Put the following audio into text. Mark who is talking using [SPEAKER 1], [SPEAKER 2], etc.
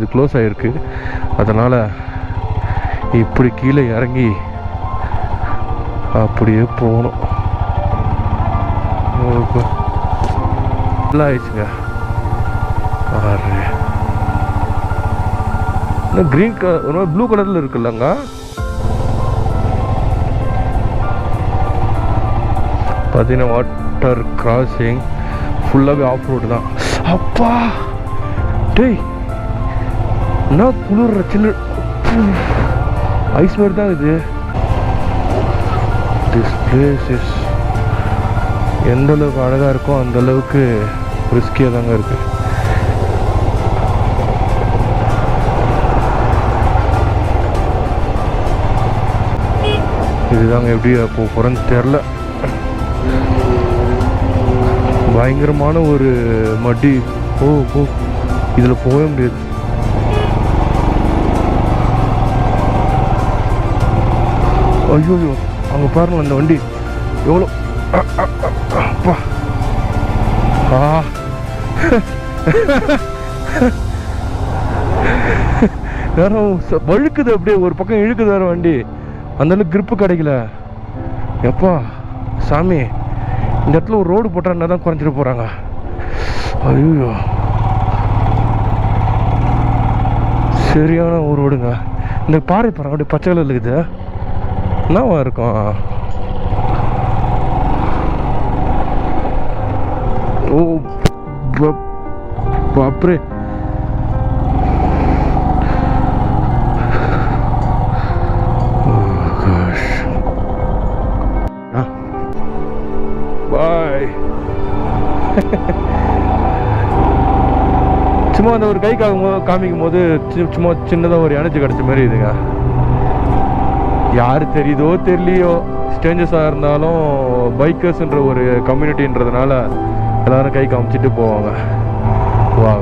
[SPEAKER 1] இது க்ளோஸ் ஆகிருக்கு. அதனால் இப்படி கீழே இறங்கி அப்படியே போகணும். நல்லா ஆயிடுச்சுங்க. இன்னும் க்ரீன் கலர் ஒரு மாதிரி ப்ளூ கலரில் இருக்குல்லங்க. பார்த்தீங்கன்னா வாட்டர் கிராசிங் ஃபுல்லாகவே ஆஃப் ரோடு தான். அப்பா டேய் என்ன குளிர் சில்லு ஐஸ் மாதிரி தான் இது. திஸ் பிளேஸ் இஸ் எந்த அளவுக்கு அழகாக இருக்கோ அந்த அளவுக்கு ரிஸ்கியாக தாங்க இருக்குது. இதுதாங்க எப்படி போக போகிறேன்னு தெரில. பயங்கரமான ஒரு மடி. ஓ இதில் போகவே முடியாது. ஐயோ அங்கே பாருங்க அந்த வண்டி எவ்வளோ. அப்பா யாரும் வழுக்குது, அப்படியே ஒரு பக்கம் இழுக்குது வேற வண்டி. அந்தளவுக்கு கிரிப்பு கிடைக்கல. எப்பா சாமி, இந்த இடத்துல ஒரு ரோடு போட்டா என்ன தான் குறைஞ்சிட்டு போகிறாங்க. ஐயோ சரியான ஒரு ரோடுங்க. இந்த பாறை பாருங்க அப்படியே பச்சை கலர் இருக்குது. என்னவா இருக்கும்? ஓ பாப்ரே. பாய். சும்மா அந்த ஒரு கை காமிக்கும் போது சும்மா சின்னதாக ஒரு எனர்ஜி கிடைச்ச மாதிரி இதுங்க. யார் தெரியுதோ தெரியலையோ, ஸ்ட்ரேஞ்சர்ஸாக இருந்தாலும் பைக்கர்ஸ்ன்ற ஒரு கம்யூனிட்டின்றதுனால எல்லாரும் கை காமிச்சிட்டு போவாங்க. வா